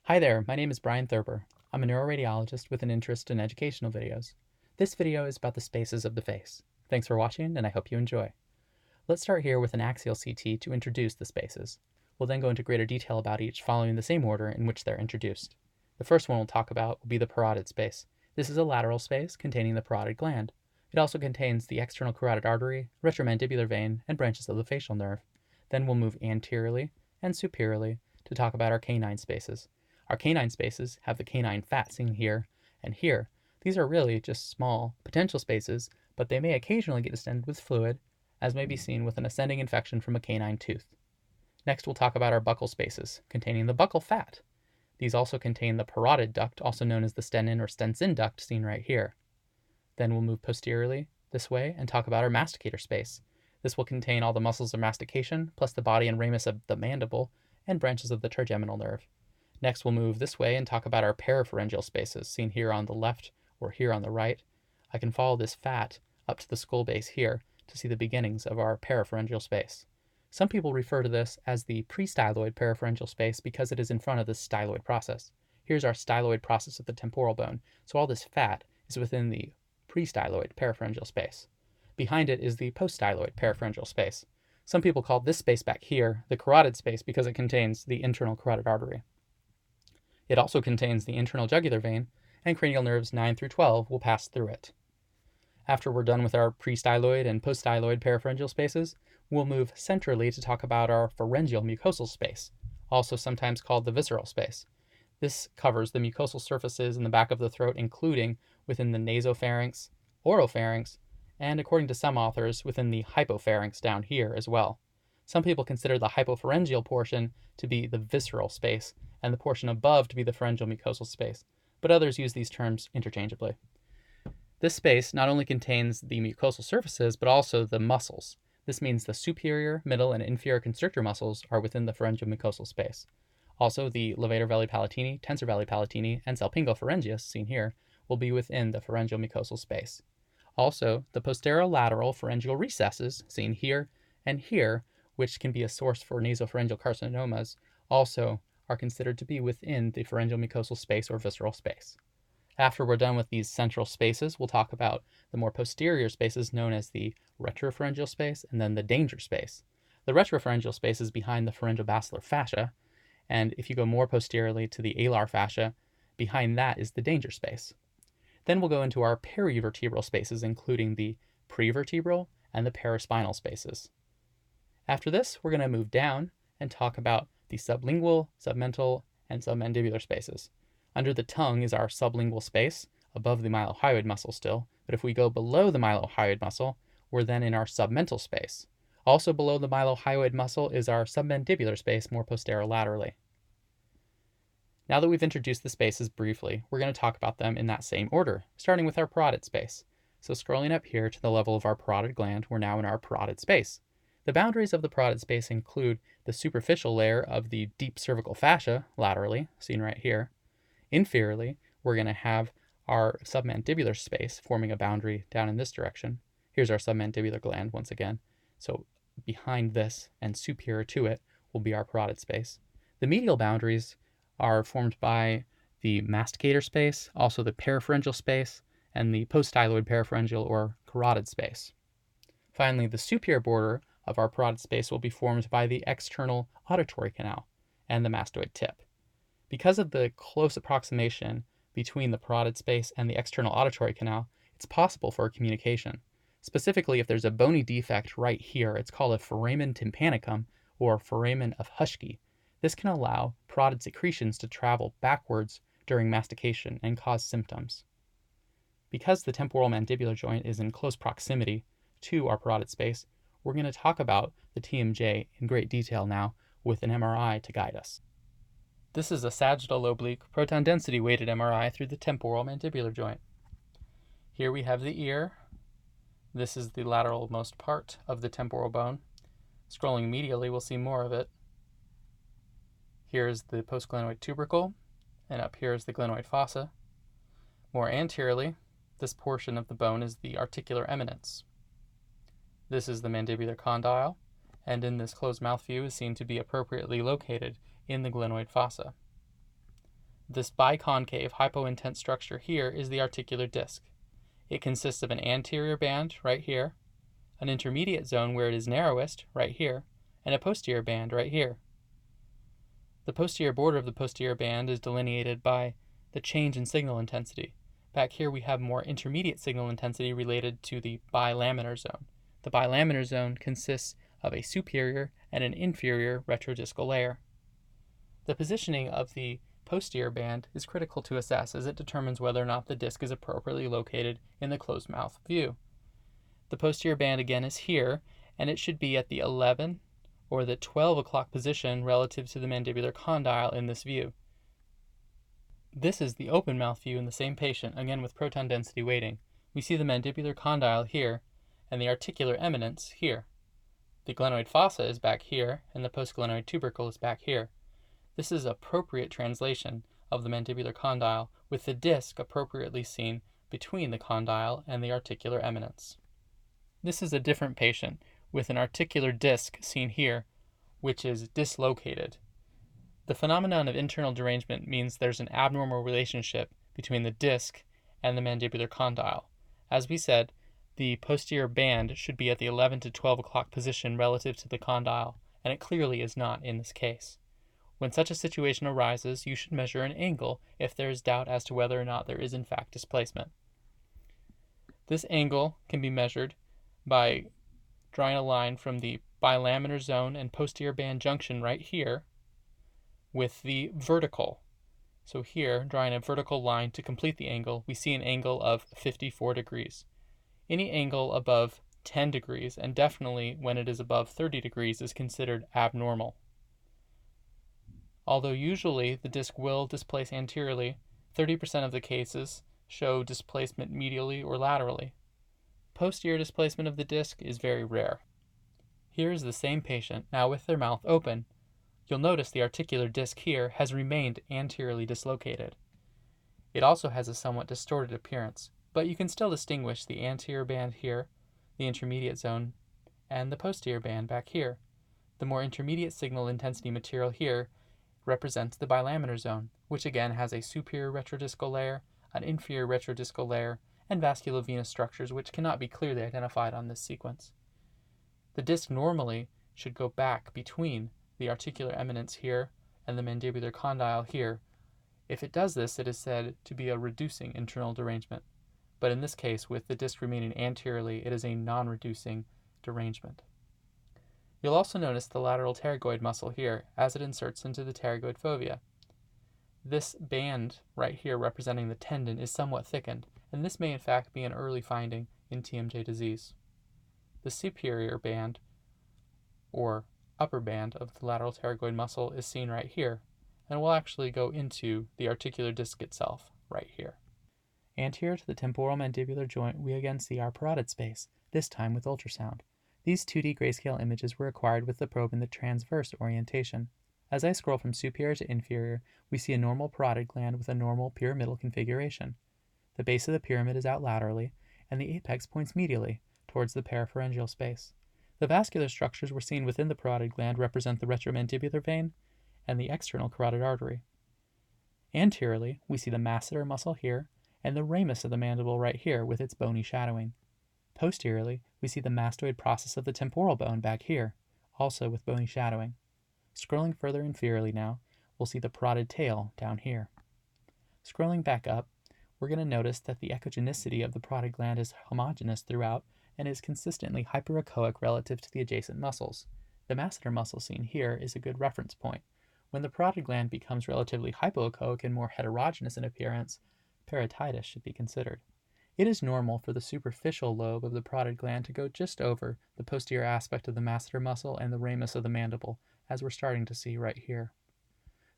Hi there, my name is Brian Thurber. I'm a neuroradiologist with an interest in educational videos. This video is about the spaces of the face. Thanks for watching, and I hope you enjoy. Let's start here with an axial CT to introduce the spaces. We'll then go into greater detail about each following the same order in which they're introduced. The first one we'll talk about will be the parotid space. This is a lateral space containing the parotid gland. It also contains the external carotid artery, retromandibular vein, and branches of the facial nerve. Then we'll move anteriorly and superiorly to talk about our canine spaces. Our canine spaces have the canine fat seen here and here. These are really just small potential spaces, but they may occasionally get distended with fluid, as may be seen with an ascending infection from a canine tooth. Next, we'll talk about our buccal spaces, containing the buccal fat. These also contain the parotid duct, also known as the Stennin or Stensin duct, seen right here. Then we'll move posteriorly this way and talk about our masticator space. This will contain all the muscles of mastication, plus the body and ramus of the mandible, and branches of the trigeminal nerve. Next, we'll move this way and talk about our parapharyngeal spaces, seen here on the left or here on the right. I can follow this fat up to the skull base here to see the beginnings of our parapharyngeal space. Some people refer to this as the prestyloid parapharyngeal space because it is in front of the styloid process. Here's our styloid process of the temporal bone, so all this fat is within the prestyloid parapharyngeal space. Behind it is the poststyloid parapharyngeal space. Some people call this space back here the carotid space because it contains the internal carotid artery. It also contains the internal jugular vein, and cranial nerves 9 through 12 will pass through it. After we're done with our prestyloid and poststyloid parapharyngeal spaces, we'll move centrally to talk about our pharyngeal mucosal space, also sometimes called the visceral space. This covers the mucosal surfaces in the back of the throat, including within the nasopharynx, oropharynx, and according to some authors, within the hypopharynx down here as well. Some people consider the hypopharyngeal portion to be the visceral space, and the portion above to be the pharyngeal mucosal space, but others use these terms interchangeably. This space not only contains the mucosal surfaces, but also the muscles. This means the superior, middle, and inferior constrictor muscles are within the pharyngeal mucosal space. Also, the levator veli palatini, tensor veli palatini, and salpingopharyngeus, seen here, will be within the pharyngeal mucosal space. Also, the posterolateral pharyngeal recesses, seen here and here, which can be a source for nasopharyngeal carcinomas, also are considered to be within the pharyngeal mucosal space or visceral space. After we're done with these central spaces, we'll talk about the more posterior spaces known as the retropharyngeal space and then the danger space. The retropharyngeal space is behind the pharyngobasilar fascia, and if you go more posteriorly to the alar fascia, behind that is the danger space. Then we'll go into our perivertebral spaces, including the prevertebral and the paraspinal spaces. After this, we're going to move down and talk about the sublingual, submental, and submandibular spaces. Under the tongue is our sublingual space, above the mylohyoid muscle still, but if we go below the mylohyoid muscle, we're then in our submental space. Also below the mylohyoid muscle is our submandibular space more posterolaterally. Now that we've introduced the spaces briefly, we're going to talk about them in that same order, starting with our parotid space. So scrolling up here to the level of our parotid gland, we're now in our parotid space. The boundaries of the parotid space include the superficial layer of the deep cervical fascia, laterally, seen right here. Inferiorly, we're going to have our submandibular space forming a boundary down in this direction. Here's our submandibular gland once again. So behind this and superior to it will be our parotid space. The medial boundaries are formed by the masticator space, also the parapharyngeal space, and the poststyloid parapharyngeal or carotid space. Finally, the superior border of our parotid space will be formed by the external auditory canal and the mastoid tip. Because of the close approximation between the parotid space and the external auditory canal, it's possible for communication. Specifically, if there's a bony defect right here, it's called a foramen tympanicum or foramen of Huschke. This can allow parotid secretions to travel backwards during mastication and cause symptoms. Because the temporomandibular joint is in close proximity to our parotid space, we're going to talk about the TMJ in great detail now with an MRI to guide us. This is a sagittal oblique proton density weighted MRI through the temporal mandibular joint. Here we have the ear. This is the lateralmost part of the temporal bone. Scrolling medially, we'll see more of it. Here's the postglenoid tubercle, and up here is the glenoid fossa. More anteriorly, this portion of the bone is the articular eminence. This is the mandibular condyle, and in this closed mouth view is seen to be appropriately located in the glenoid fossa. This biconcave hypointense structure here is the articular disc. It consists of an anterior band right here, an intermediate zone where it is narrowest right here, and a posterior band right here. The posterior border of the posterior band is delineated by the change in signal intensity. Back here we have more intermediate signal intensity related to the bilaminar zone. The bilaminar zone consists of a superior and an inferior retrodiscal layer. The positioning of the posterior band is critical to assess as it determines whether or not the disc is appropriately located in the closed mouth view. The posterior band again is here, and it should be at the 11 or the 12 o'clock position relative to the mandibular condyle in this view. This is the open mouth view in the same patient, again with proton density weighting. We see the mandibular condyle here and the articular eminence here. The glenoid fossa is back here and the postglenoid tubercle is back here. This is appropriate translation of the mandibular condyle with the disc appropriately seen between the condyle and the articular eminence. This is a different patient with an articular disc seen here, which is dislocated. The phenomenon of internal derangement means there's an abnormal relationship between the disc and the mandibular condyle. As we said, the posterior band should be at the 11 to 12 o'clock position relative to the condyle, and it clearly is not in this case. When such a situation arises, you should measure an angle if there is doubt as to whether or not there is in fact displacement. This angle can be measured by drawing a line from the bilaminar zone and posterior band junction right here with the vertical. So here, drawing a vertical line to complete the angle, we see an angle of 54 degrees. Any angle above 10 degrees, and definitely when it is above 30 degrees, is considered abnormal. Although usually the disc will displace anteriorly, 30% of the cases show displacement medially or laterally. Posterior displacement of the disc is very rare. Here is the same patient, now with their mouth open. You'll notice the articular disc here has remained anteriorly dislocated. It also has a somewhat distorted appearance, but you can still distinguish the anterior band here, the intermediate zone, and the posterior band back here. The more intermediate signal intensity material here represents the bilaminar zone, which again has a superior retrodiscal layer, an inferior retrodiscal layer, and vasculovenous structures which cannot be clearly identified on this sequence. The disc normally should go back between the articular eminence here and the mandibular condyle here. If it does this, it is said to be a reducing internal derangement. But in this case, with the disc remaining anteriorly, it is a non-reducing derangement. You'll also notice the lateral pterygoid muscle here as it inserts into the pterygoid fovea. This band right here representing the tendon is somewhat thickened, and this may in fact be an early finding in TMJ disease. The superior band, or upper band of the lateral pterygoid muscle, is seen right here, and will actually go into the articular disc itself right here. Anterior to the temporomandibular joint, we again see our parotid space, this time with ultrasound. These 2D grayscale images were acquired with the probe in the transverse orientation. As I scroll from superior to inferior, we see a normal parotid gland with a normal pyramidal configuration. The base of the pyramid is out laterally, and the apex points medially towards the parapharyngeal space. The vascular structures we're seen within the parotid gland represent the retromandibular vein and the external carotid artery. Anteriorly, we see the masseter muscle here and the ramus of the mandible right here with its bony shadowing. Posteriorly, we see the mastoid process of the temporal bone back here, also with bony shadowing. Scrolling further inferiorly now, we'll see the parotid tail down here. Scrolling back up, we're going to notice that the echogenicity of the parotid gland is homogeneous throughout and is consistently hyperechoic relative to the adjacent muscles. The masseter muscle seen here is a good reference point. When the parotid gland becomes relatively hypoechoic and more heterogeneous in appearance, parotitis should be considered. It is normal for the superficial lobe of the parotid gland to go just over the posterior aspect of the masseter muscle and the ramus of the mandible, as we're starting to see right here.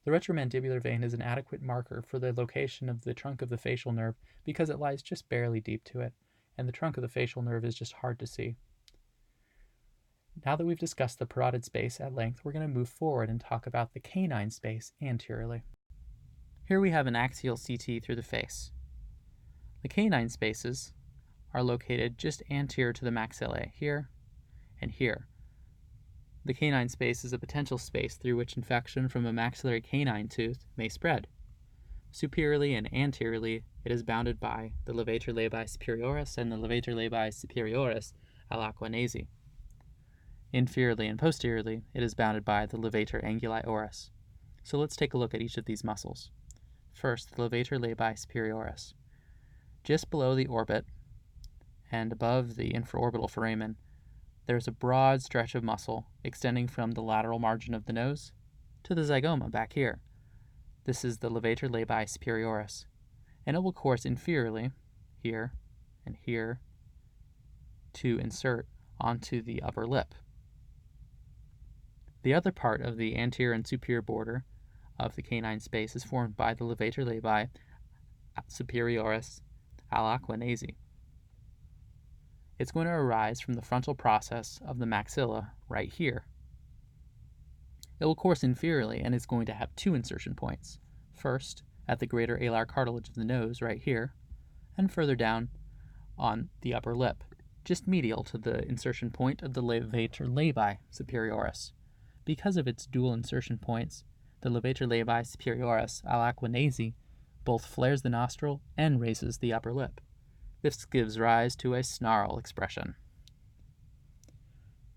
The retromandibular vein is an adequate marker for the location of the trunk of the facial nerve because it lies just barely deep to it, and the trunk of the facial nerve is just hard to see. Now that we've discussed the parotid space at length, we're going to move forward and talk about the canine space anteriorly. Here we have an axial CT through the face. The canine spaces are located just anterior to the maxillae, here and here. The canine space is a potential space through which infection from a maxillary canine tooth may spread. Superiorly and anteriorly, it is bounded by the levator labii superioris and the levator labii superioris alaquanesi. Inferiorly and posteriorly, it is bounded by the levator anguli oris. So let's take a look at each of these muscles. First, the levator labii superioris. Just below the orbit and above the infraorbital foramen, there's a broad stretch of muscle extending from the lateral margin of the nose to the zygoma back here. This is the levator labii superioris, and it will course inferiorly, here and here, to insert onto the upper lip. The other part of the anterior and superior border of the canine space is formed by the levator labii superioris alaquanesi. It's going to arise from the frontal process of the maxilla right here. It will course inferiorly and is going to have two insertion points. First, at the greater alar cartilage of the nose right here, and further down on the upper lip, just medial to the insertion point of the levator labii superioris. Because of its dual insertion points, the levator labii superioris alaquanesi both flares the nostril and raises the upper lip. This gives rise to a snarl expression.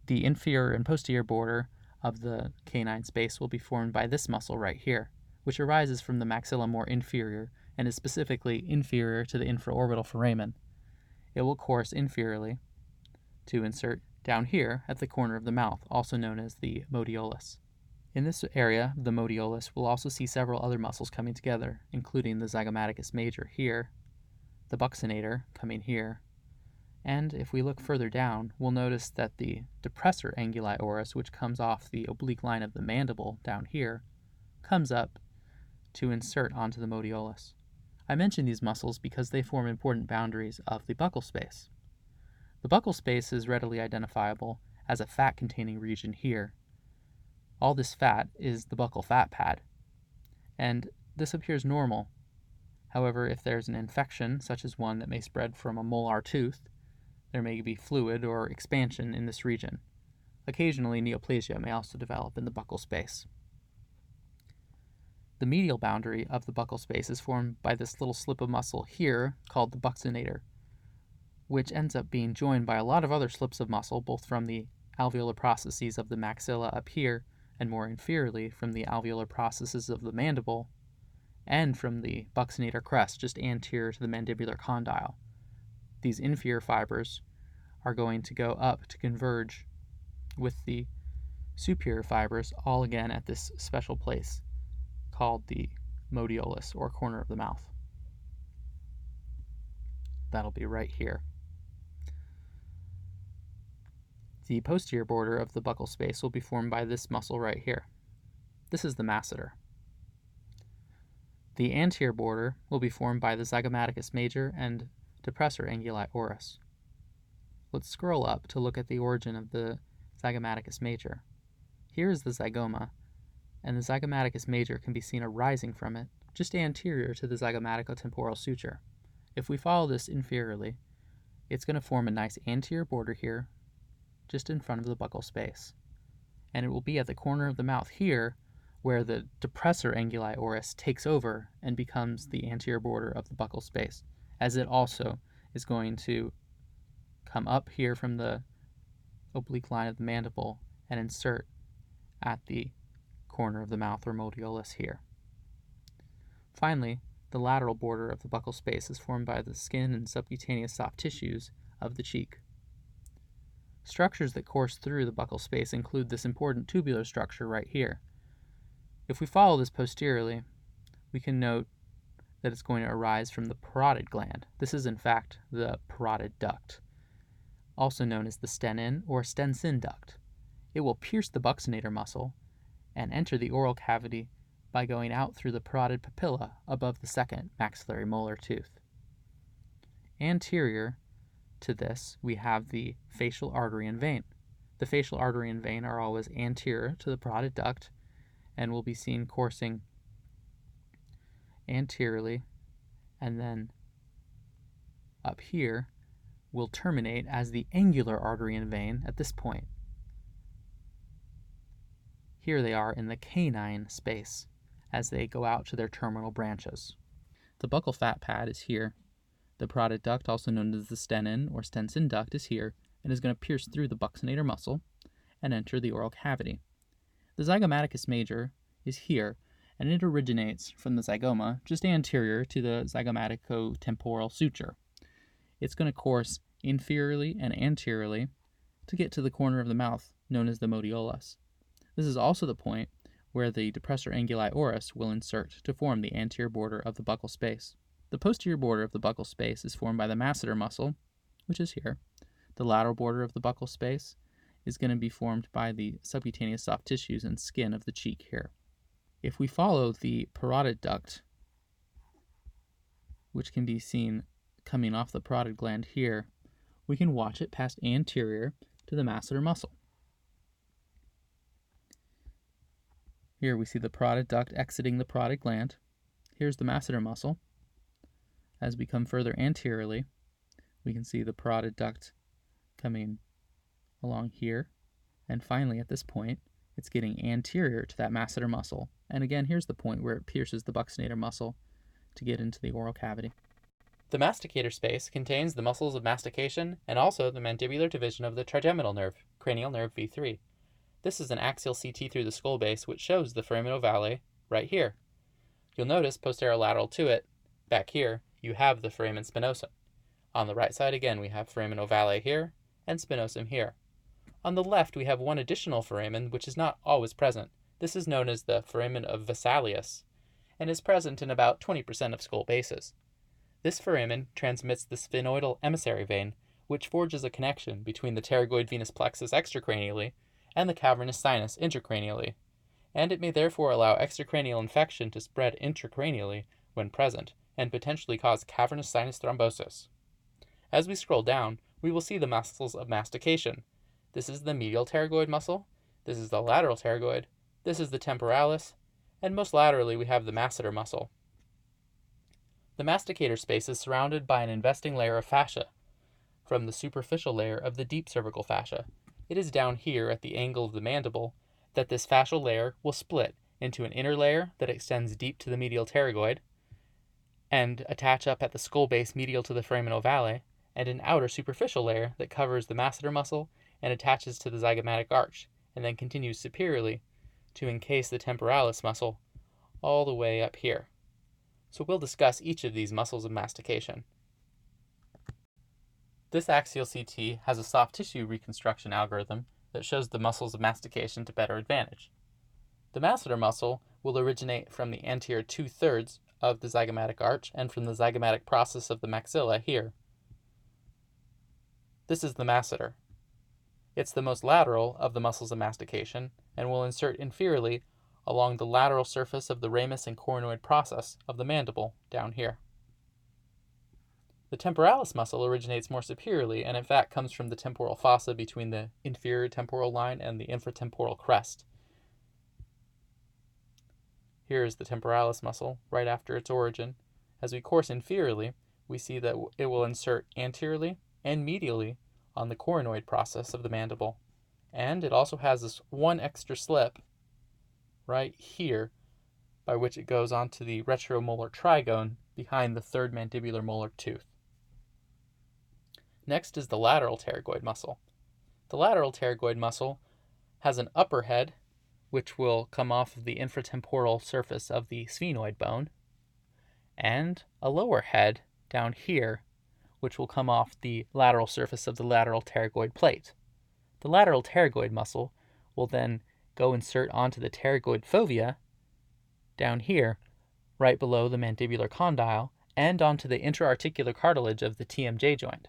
The inferior and posterior border of the canine space will be formed by this muscle right here, which arises from the maxilla more inferior and is specifically inferior to the infraorbital foramen. It will course inferiorly to insert down here at the corner of the mouth, also known as the modiolus. In this area, the modiolus, we'll also see several other muscles coming together, including the zygomaticus major here, the buccinator coming here, and if we look further down, we'll notice that the depressor anguli oris, which comes off the oblique line of the mandible down here, comes up to insert onto the modiolus. I mention these muscles because they form important boundaries of the buccal space. The buccal space is readily identifiable as a fat-containing region here. All this fat is the buccal fat pad, and this appears normal. However, if there's an infection, such as one that may spread from a molar tooth, there may be fluid or expansion in this region. Occasionally, neoplasia may also develop in the buccal space. The medial boundary of the buccal space is formed by this little slip of muscle here called the buccinator, which ends up being joined by a lot of other slips of muscle, both from the alveolar processes of the maxilla up here and more inferiorly from the alveolar processes of the mandible, and from the buccinator crest just anterior to the mandibular condyle. These inferior fibers are going to go up to converge with the superior fibers, all again at this special place called the modiolus, or corner of the mouth. That'll be right here. The posterior border of the buccal space will be formed by this muscle right here. This is the masseter. The anterior border will be formed by the zygomaticus major and depressor anguli oris. Let's scroll up to look at the origin of the zygomaticus major. Here is the zygoma, and the zygomaticus major can be seen arising from it, just anterior to the zygomatico-temporal suture. If we follow this inferiorly, it's going to form a nice anterior border here, just in front of the buccal space. And it will be at the corner of the mouth here where the depressor anguli oris takes over and becomes the anterior border of the buccal space, as it also is going to come up here from the oblique line of the mandible and insert at the corner of the mouth or modiolus here. Finally, the lateral border of the buccal space is formed by the skin and subcutaneous soft tissues of the cheek. Structures that course through the buccal space include this important tubular structure right here. If we follow this posteriorly, we can note that it's going to arise from the parotid gland. This is in fact the parotid duct, also known as the stenin or stensin duct. It will pierce the buccinator muscle and enter the oral cavity by going out through the parotid papilla above the second maxillary molar tooth. Anterior to this, we have the facial artery and vein. The facial artery and vein are always anterior to the parotid duct and will be seen coursing anteriorly, and then up here will terminate as the angular artery and vein at this point. Here they are in the canine space as they go out to their terminal branches. The buccal fat pad is here. The parotid duct, also known as the stenon or Stenson duct, is here and is going to pierce through the buccinator muscle and enter the oral cavity. The zygomaticus major is here, and it originates from the zygoma just anterior to the zygomatico-temporal suture. It's going to course inferiorly and anteriorly to get to the corner of the mouth, known as the modiolus. This is also the point where the depressor anguli oris will insert to form the anterior border of the buccal space. The posterior border of the buccal space is formed by the masseter muscle, which is here. The lateral border of the buccal space is going to be formed by the subcutaneous soft tissues and skin of the cheek here. If we follow the parotid duct, which can be seen coming off the parotid gland here, we can watch it pass anterior to the masseter muscle. Here we see the parotid duct exiting the parotid gland. Here's the masseter muscle. As we come further anteriorly, we can see the parotid duct coming along here. And finally, at this point, it's getting anterior to that masseter muscle. And again, here's the point where it pierces the buccinator muscle to get into the oral cavity. The masticator space contains the muscles of mastication and also the mandibular division of the trigeminal nerve, cranial nerve V3. This is an axial CT through the skull base which shows the foramen ovale right here. You'll notice posterolateral to it, back here, you have the foramen spinosum. On the right side again we have foramen ovale here and spinosum here. On the left we have one additional foramen which is not always present. This is known as the foramen of Vesalius and is present in about 20% of skull bases. This foramen transmits the sphenoidal emissary vein, which forges a connection between the pterygoid venous plexus extracranially and the cavernous sinus intracranially, and it may therefore allow extracranial infection to spread intracranially when present and potentially cause cavernous sinus thrombosis. As we scroll down, we will see the muscles of mastication. This is the medial pterygoid muscle, this is the lateral pterygoid, this is the temporalis, and most laterally we have the masseter muscle. The masticator space is surrounded by an investing layer of fascia from the superficial layer of the deep cervical fascia. It is down here at the angle of the mandible that this fascial layer will split into an inner layer that extends deep to the medial pterygoid and attach up at the skull base medial to the foramen ovale, and an outer superficial layer that covers the masseter muscle and attaches to the zygomatic arch, and then continues superiorly to encase the temporalis muscle all the way up here. So we'll discuss each of these muscles of mastication. This axial CT has a soft tissue reconstruction algorithm that shows the muscles of mastication to better advantage. The masseter muscle will originate from the anterior 2/3 of the zygomatic arch and from the zygomatic process of the maxilla here. This is the masseter. It's the most lateral of the muscles of mastication and will insert inferiorly along the lateral surface of the ramus and coronoid process of the mandible down here. The temporalis muscle originates more superiorly and in fact comes from the temporal fossa between the inferior temporal line and the infratemporal crest. Here is the temporalis muscle right after its origin. As we course inferiorly, we see that it will insert anteriorly and medially on the coronoid process of the mandible. And it also has this one extra slip right here by which it goes onto the retromolar trigone behind the third mandibular molar tooth. Next is the lateral pterygoid muscle. The lateral pterygoid muscle has an upper head, which will come off of the infratemporal surface of the sphenoid bone, and a lower head down here, which will come off the lateral surface of the lateral pterygoid plate. The lateral pterygoid muscle will then go insert onto the pterygoid fovea down here, right below the mandibular condyle, and onto the intra-articular cartilage of the TMJ joint.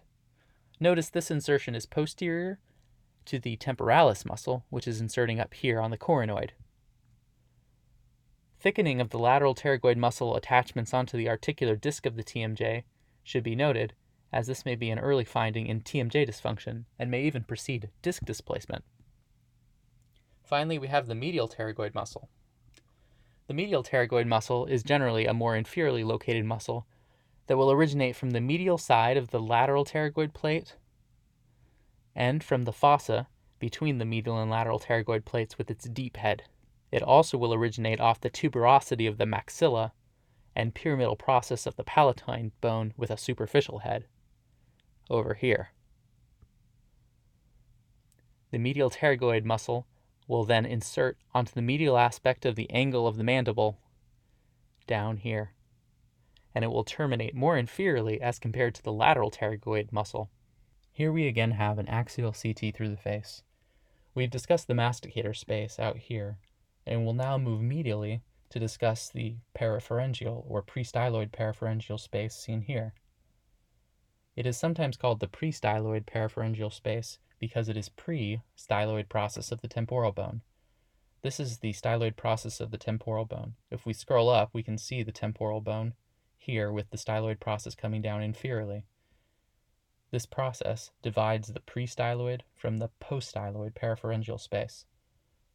Notice this insertion is posterior to the temporalis muscle, which is inserting up here on the coronoid. Thickening of the lateral pterygoid muscle attachments onto the articular disc of the TMJ should be noted, as this may be an early finding in TMJ dysfunction and may even precede disc displacement. Finally, we have the medial pterygoid muscle. The medial pterygoid muscle is generally a more inferiorly located muscle that will originate from the medial side of the lateral pterygoid plate and from the fossa between the medial and lateral pterygoid plates with its deep head. It also will originate off the tuberosity of the maxilla and pyramidal process of the palatine bone with a superficial head over here. The medial pterygoid muscle will then insert onto the medial aspect of the angle of the mandible down here, and it will terminate more inferiorly as compared to the lateral pterygoid muscle. Here we again have an axial CT through the face. We've discussed the masticator space out here, and we'll now move medially to discuss the parapharyngeal or prestyloid parapharyngeal space seen here. It is sometimes called the prestyloid parapharyngeal space because it is pre-styloid process of the temporal bone. This is the styloid process of the temporal bone. If we scroll up, we can see the temporal bone here with the styloid process coming down inferiorly. This process divides the prestyloid from the poststyloid parapharyngeal space.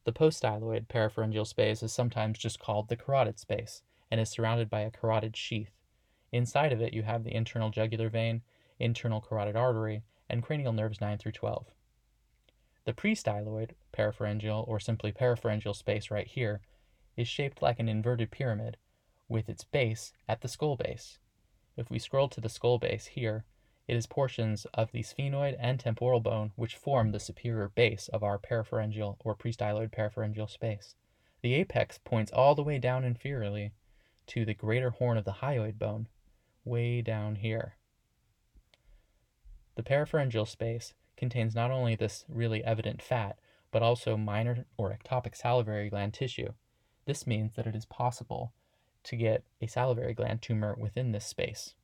The poststyloid parapharyngeal space is sometimes just called the carotid space and is surrounded by a carotid sheath. Inside of it, you have the internal jugular vein, internal carotid artery, and cranial nerves 9 through 12. The prestyloid parapharyngeal, or simply parapharyngeal space right here, is shaped like an inverted pyramid with its base at the skull base. If we scroll to the skull base here, it is portions of the sphenoid and temporal bone which form the superior base of our parapharyngeal or prestyloid parapharyngeal space. The apex points all the way down inferiorly to the greater horn of the hyoid bone, way down here. The parapharyngeal space contains not only this really evident fat, but also minor or ectopic salivary gland tissue. This means that it is possible to get a salivary gland tumor within this space.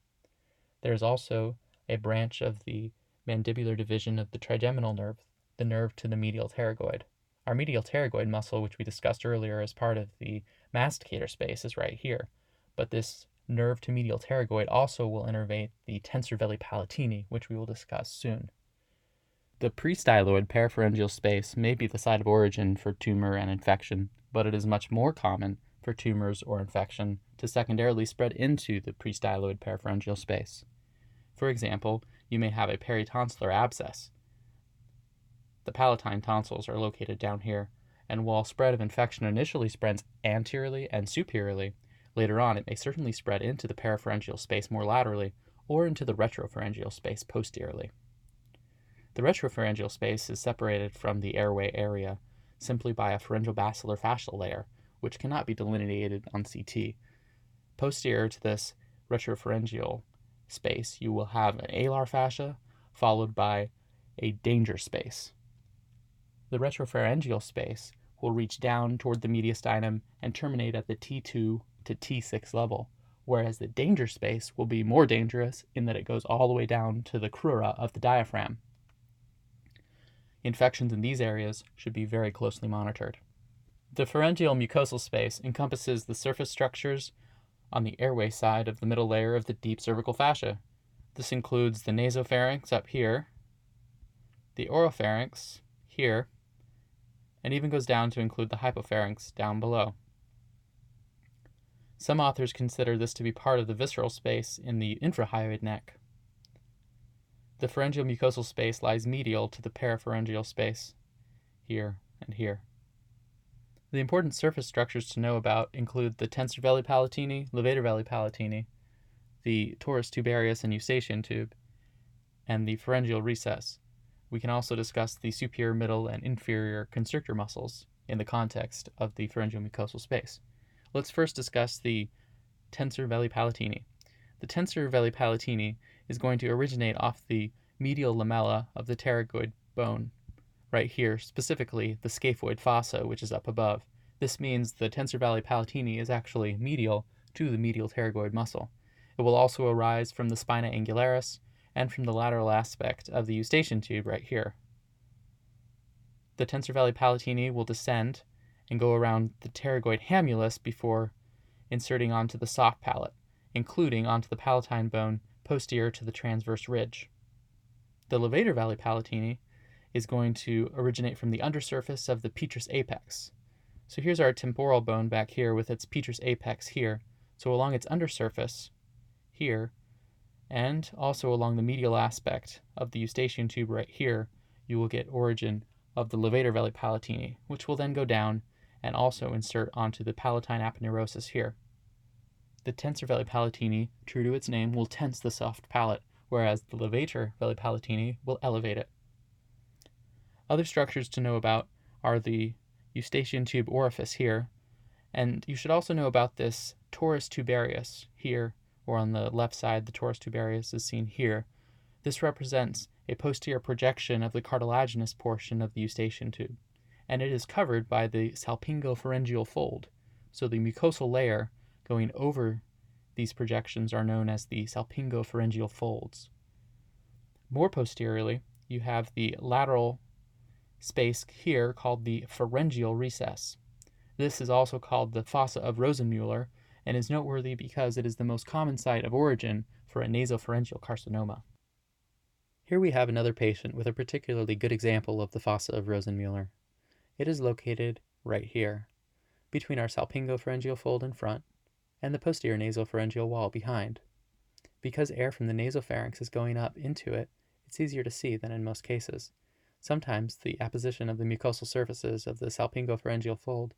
There is also a branch of the mandibular division of the trigeminal nerve, the nerve to the medial pterygoid. Our medial pterygoid muscle, which we discussed earlier as part of the masticator space, is right here. But this nerve to medial pterygoid also will innervate the tensor veli palatini, which we will discuss soon. The prestyloid parapharyngeal space may be the site of origin for tumor and infection, but it is much more common for tumors or infection to secondarily spread into the prestyloid parapharyngeal space. For example, you may have a peritonsillar abscess. The palatine tonsils are located down here, and while spread of infection initially spreads anteriorly and superiorly, later on it may certainly spread into the parapharyngeal space more laterally or into the retropharyngeal space posteriorly. The retropharyngeal space is separated from the airway area simply by a pharyngobasilar fascial layer, which cannot be delineated on CT. Posterior to this retropharyngeal space, you will have an alar fascia followed by a danger space. The retropharyngeal space will reach down toward the mediastinum and terminate at the T2 to T6 level, whereas the danger space will be more dangerous in that it goes all the way down to the crura of the diaphragm. Infections in these areas should be very closely monitored. The pharyngeal mucosal space encompasses the surface structures on the airway side of the middle layer of the deep cervical fascia. This includes the nasopharynx up here, the oropharynx here, and even goes down to include the hypopharynx down below. Some authors consider this to be part of the visceral space in the infrahyoid neck. The pharyngeal mucosal space lies medial to the parapharyngeal space, here and here. The important surface structures to know about include the tensor veli palatini, levator veli palatini, the torus tubarius and eustachian tube, and the pharyngeal recess. We can also discuss the superior, middle, and inferior constrictor muscles in the context of the pharyngeal mucosal space. Let's first discuss the tensor veli palatini. The tensor veli palatini is going to originate off the medial lamella of the pterygoid bone, right here, specifically the scaphoid fossa, which is up above. This means the tensor veli palatini is actually medial to the medial pterygoid muscle. It will also arise from the spina angularis and from the lateral aspect of the eustachian tube right here. The tensor veli palatini will descend and go around the pterygoid hamulus before inserting onto the soft palate, including onto the palatine bone posterior to the transverse ridge. The levator veli palatini is going to originate from the undersurface of the petrous apex. So here's our temporal bone back here with its petrous apex here. So along its undersurface here, and also along the medial aspect of the eustachian tube right here, you will get origin of the levator veli palatini, which will then go down and also insert onto the palatine aponeurosis here. The tensor veli palatini, true to its name, will tense the soft palate, whereas the levator veli palatini will elevate it. Other structures to know about are the eustachian tube orifice here, and you should also know about this torus tubarius here, or on the left side, the torus tubarius is seen here. This represents a posterior projection of the cartilaginous portion of the eustachian tube, and it is covered by the salpingopharyngeal fold. So the mucosal layer going over these projections are known as the salpingopharyngeal folds. More posteriorly, you have the lateral space here called the pharyngeal recess. This is also called the fossa of Rosenmuller and is noteworthy because it is the most common site of origin for a nasopharyngeal carcinoma. Here we have another patient with a particularly good example of the fossa of Rosenmuller. It is located right here, between our salpingopharyngeal fold in front and the posterior nasopharyngeal wall behind. Because air from the nasopharynx is going up into it, it's easier to see than in most cases. Sometimes the apposition of the mucosal surfaces of the salpingopharyngeal fold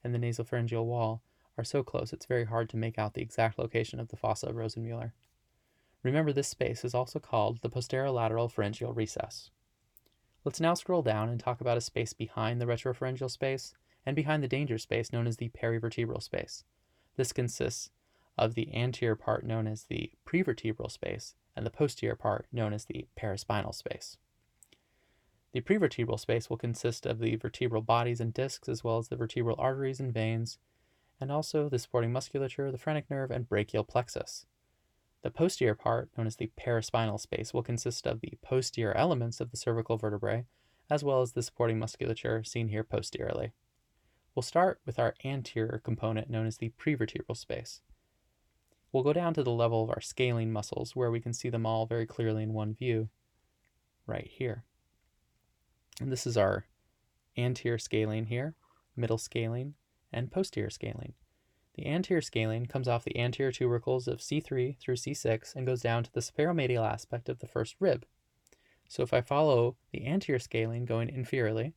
and the nasopharyngeal wall are so close it's very hard to make out the exact location of the fossa of Rosenmuller. Remember, this space is also called the posterolateral pharyngeal recess. Let's now scroll down and talk about a space behind the retropharyngeal space and behind the danger space known as the perivertebral space. This consists of the anterior part known as the prevertebral space and the posterior part known as the paraspinal space. The prevertebral space will consist of the vertebral bodies and discs as well as the vertebral arteries and veins, and also the supporting musculature, the phrenic nerve, and brachial plexus. The posterior part, known as the paraspinal space, will consist of the posterior elements of the cervical vertebrae, as well as the supporting musculature seen here posteriorly. We'll start with our anterior component, known as the prevertebral space. We'll go down to the level of our scalene muscles, where we can see them all very clearly in one view, right here. And this is our anterior scalene here, middle scalene, and posterior scalene. The anterior scalene comes off the anterior tubercles of C3 through C6 and goes down to the superomedial aspect of the first rib. So if I follow the anterior scalene going inferiorly,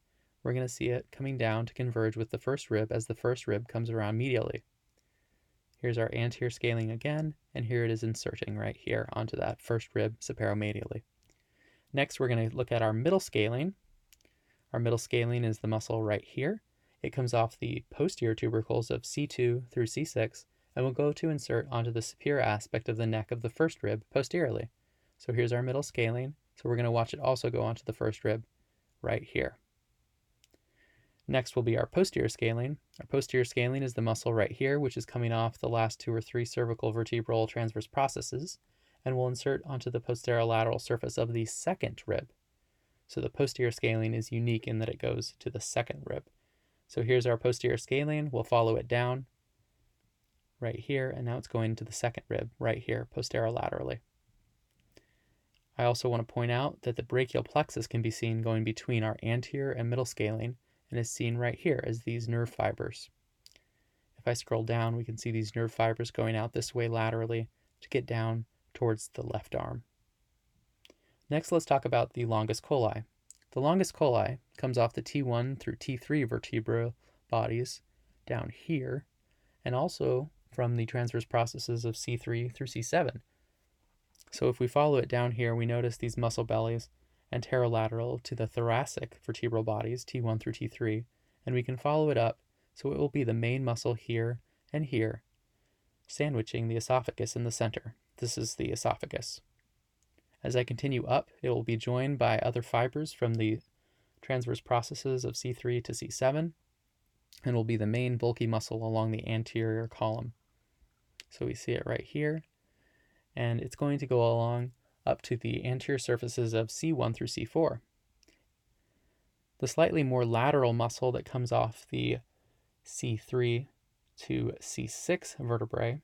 we're going to see it coming down to converge with the first rib as the first rib comes around medially. Here's our anterior scalene again, and here it is inserting right here onto that first rib superomedially. Next, we're going to look at our middle scalene. Our middle scalene is the muscle right here. It comes off the posterior tubercles of C2 through C6 and will go to insert onto the superior aspect of the neck of the first rib posteriorly. So here's our middle scalene. So we're going to watch it also go onto the first rib right here. Next will be our posterior scalene. Our posterior scalene is the muscle right here, which is coming off the last 2 or 3 cervical vertebral transverse processes and will insert onto the posterolateral surface of the second rib. So the posterior scalene is unique in that it goes to the second rib. So here's our posterior scalene. We'll follow it down right here, and now it's going to the second rib right here, posterolaterally. I also want to point out that the brachial plexus can be seen going between our anterior and middle scalene and is seen right here as these nerve fibers. If I scroll down, we can see these nerve fibers going out this way laterally to get down towards the left arm. Next, let's talk about the longus colli. The longus colli comes off the T1 through T3 vertebral bodies down here, and also from the transverse processes of C3 through C7. So if we follow it down here, we notice these muscle bellies anterolateral to the thoracic vertebral bodies, T1 through T3, and we can follow it up, so it will be the main muscle here and here, sandwiching the esophagus in the center. This is the esophagus. As I continue up, it will be joined by other fibers from the transverse processes of C3 to C7, and will be the main bulky muscle along the anterior column. So we see it right here, and it's going to go along up to the anterior surfaces of C1 through C4. The slightly more lateral muscle that comes off the C3 to C6 vertebrae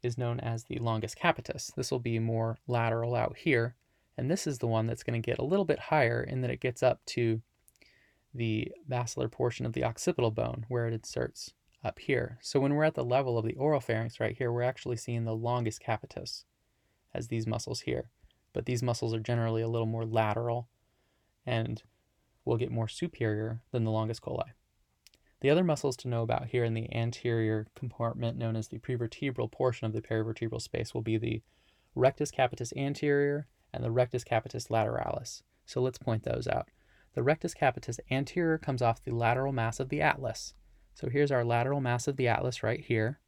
is known as the longus capitis. This will be more lateral out here, and this is the one that's going to get a little bit higher in that it gets up to the basilar portion of the occipital bone where it inserts up here. So when we're at the level of the oropharynx right here, we're actually seeing the longus capitis as these muscles here. But these muscles are generally a little more lateral and will get more superior than the longus colli. The other muscles to know about here in the anterior compartment, known as the prevertebral portion of the perivertebral space, will be the rectus capitis anterior and the rectus capitis lateralis. So let's point those out. The rectus capitis anterior comes off the lateral mass of the atlas. So here's our lateral mass of the atlas right here.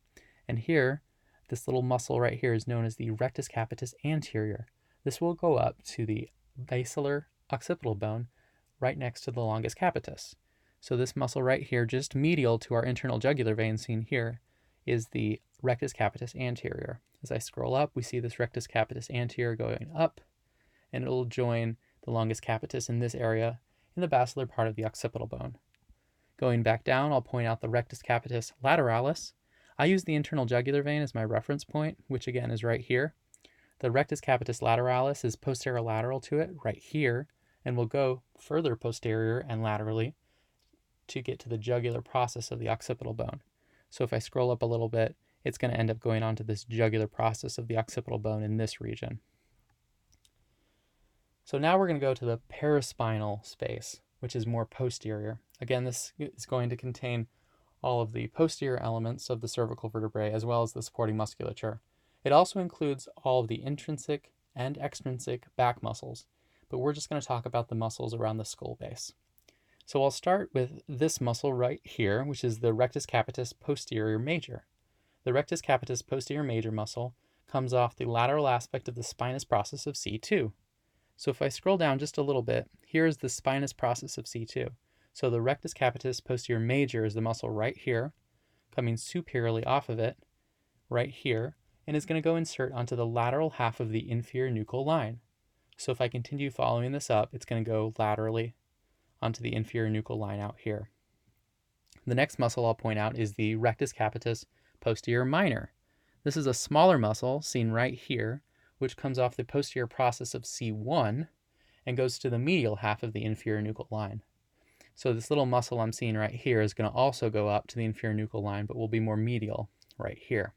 And here, this little muscle right here is known as the rectus capitis anterior. This will go up to the basilar occipital bone right next to the longus capitis. So this muscle right here, just medial to our internal jugular vein seen here, is the rectus capitis anterior. As I scroll up, we see this rectus capitis anterior going up, and it will join the longus capitis in this area in the basilar part of the occipital bone. Going back down, I'll point out the rectus capitis lateralis. I use the internal jugular vein as my reference point, which again is right here. The rectus capitis lateralis is posterolateral to it right here, and will go further posterior and laterally to get to the jugular process of the occipital bone. So if I scroll up a little bit, it's going to end up going onto this jugular process of the occipital bone in this region. So now we're going to go to the paraspinal space, which is more posterior. Again, this is going to contain all of the posterior elements of the cervical vertebrae as well as the supporting musculature. It also includes all of the intrinsic and extrinsic back muscles, but we're just going to talk about the muscles around the skull base. So I'll start with this muscle right here, which is the rectus capitis posterior major. The rectus capitis posterior major muscle comes off the lateral aspect of the spinous process of C2. So if I scroll down just a little bit, here is the spinous process of C2. So the rectus capitis posterior major is the muscle right here, coming superiorly off of it, right here, and is going to go insert onto the lateral half of the inferior nuchal line. So if I continue following this up, it's going to go laterally onto the inferior nuchal line out here. The next muscle I'll point out is the rectus capitis posterior minor. This is a smaller muscle seen right here, which comes off the posterior process of C1 and goes to the medial half of the inferior nuchal line. So this little muscle I'm seeing right here is going to also go up to the inferior nuchal line, but will be more medial right here.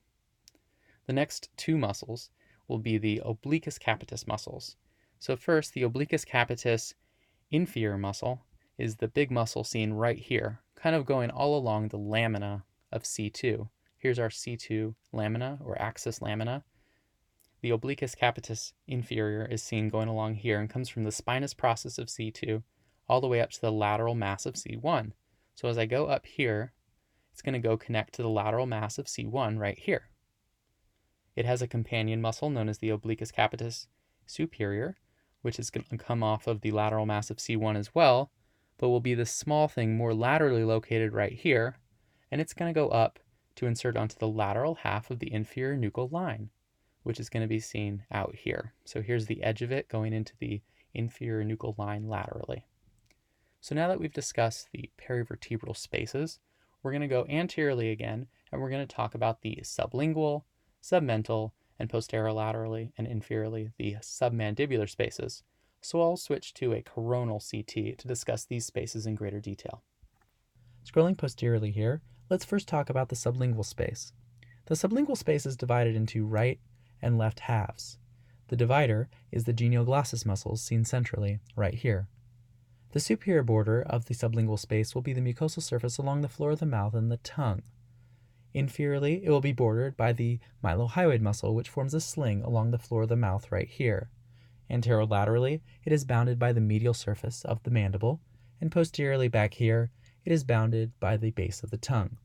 The next two muscles will be the obliquus capitis muscles. So first, the obliquus capitis inferior muscle is the big muscle seen right here, kind of going all along the lamina of C2. Here's our C2 lamina or axis lamina. The obliquus capitis inferior is seen going along here and comes from the spinous process of C2 all the way up to the lateral mass of C1. So as I go up here, it's going to go connect to the lateral mass of C1 right here. It has a companion muscle known as the obliquus capitis superior, which is going to come off of the lateral mass of C1 as well, but will be this small thing more laterally located right here, and it's going to go up to insert onto the lateral half of the inferior nuchal line, which is going to be seen out here. So here's the edge of it going into the inferior nuchal line laterally. So now that we've discussed the perivertebral spaces, we're going to go anteriorly again, and we're going to talk about the sublingual, submental, and posterolaterally and inferiorly the submandibular spaces. So I'll switch to a coronal CT to discuss these spaces in greater detail. Scrolling posteriorly here, let's first talk about the sublingual space. The sublingual space is divided into right and left halves. The divider is the genioglossus muscles seen centrally, right here. The superior border of the sublingual space will be the mucosal surface along the floor of the mouth and the tongue. Inferiorly, it will be bordered by the mylohyoid muscle, which forms a sling along the floor of the mouth right here. Anterolaterally, it is bounded by the medial surface of the mandible, and posteriorly back here, it is bounded by the base of the tongue.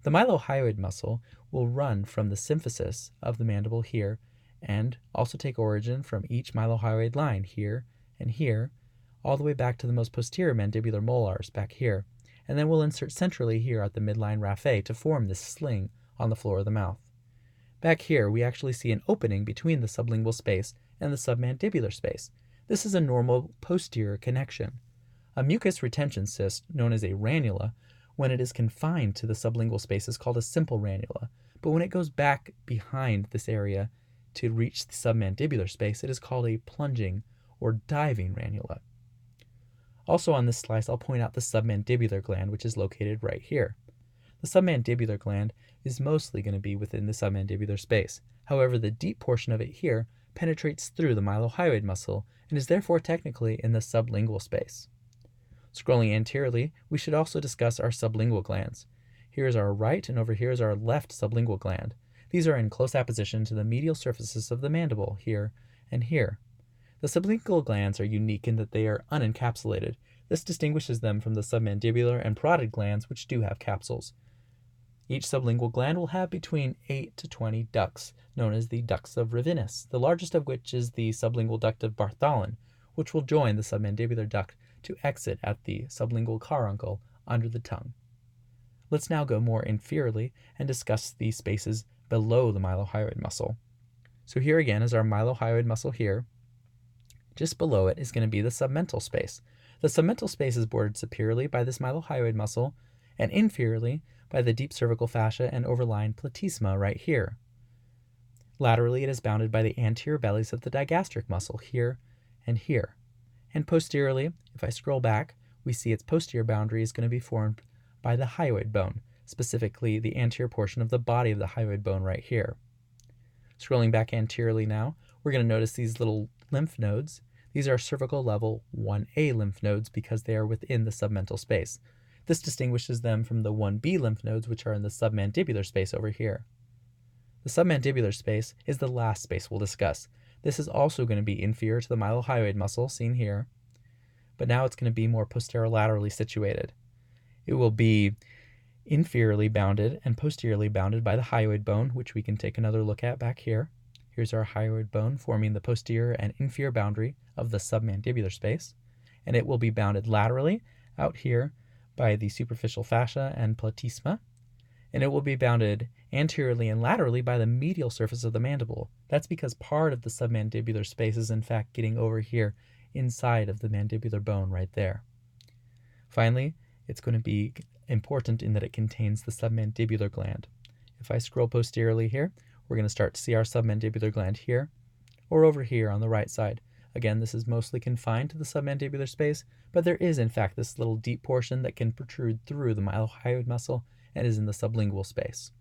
The mylohyoid muscle will run from the symphysis of the mandible here, and also take origin from each mylohyoid line here and here, all the way back to the most posterior mandibular molars back here, and then we'll insert centrally here at the midline raphe to form this sling on the floor of the mouth. Back here, we actually see an opening between the sublingual space and the submandibular space. This is a normal posterior connection. A mucus retention cyst, known as a ranula, when it is confined to the sublingual space is called a simple ranula, but when it goes back behind this area to reach the submandibular space, it is called a plunging or diving ranula. Also on this slice, I'll point out the submandibular gland, which is located right here. The submandibular gland is mostly going to be within the submandibular space. However, the deep portion of it here penetrates through the mylohyoid muscle and is therefore technically in the sublingual space. Scrolling anteriorly, we should also discuss our sublingual glands. Here is our right, and over here is our left sublingual gland. These are in close apposition to the medial surfaces of the mandible, here and here. The sublingual glands are unique in that they are unencapsulated. This distinguishes them from the submandibular and parotid glands, which do have capsules. Each sublingual gland will have between 8 to 20 ducts, known as the ducts of Ravinus, the largest of which is the sublingual duct of Bartholin, which will join the submandibular duct to exit at the sublingual caruncle under the tongue. Let's now go more inferiorly and discuss the spaces below the mylohyoid muscle. So here again is our mylohyoid muscle here. Just below it is going to be the submental space. The submental space is bordered superiorly by this mylohyoid muscle and inferiorly by the deep cervical fascia and overlying platysma right here. Laterally, it is bounded by the anterior bellies of the digastric muscle here and here. And posteriorly, if I scroll back, we see its posterior boundary is going to be formed by the hyoid bone, specifically the anterior portion of the body of the hyoid bone right here. Scrolling back anteriorly now, we're going to notice these little lymph nodes. These are cervical level 1A lymph nodes because they are within the submental space. This distinguishes them from the 1B lymph nodes, which are in the submandibular space over here. The submandibular space is the last space we'll discuss. This is also going to be inferior to the mylohyoid muscle, seen here, but now it's going to be more posterolaterally situated. It will be inferiorly bounded and posteriorly bounded by the hyoid bone, which we can take another look at back here. Here's our hyoid bone forming the posterior and inferior boundary of the submandibular space, and it will be bounded laterally out here by the superficial fascia and platysma, and it will be bounded anteriorly and laterally by the medial surface of the mandible. That's because part of the submandibular space is in fact getting over here inside of the mandibular bone right there. Finally, it's going to be important in that it contains the submandibular gland. If I scroll posteriorly here, we're going to start to see our submandibular gland here or over here on the right side. Again, this is mostly confined to the submandibular space, but there is in fact this little deep portion that can protrude through the mylohyoid muscle and is in the sublingual space.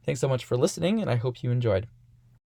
Thanks so much for listening, and I hope you enjoyed.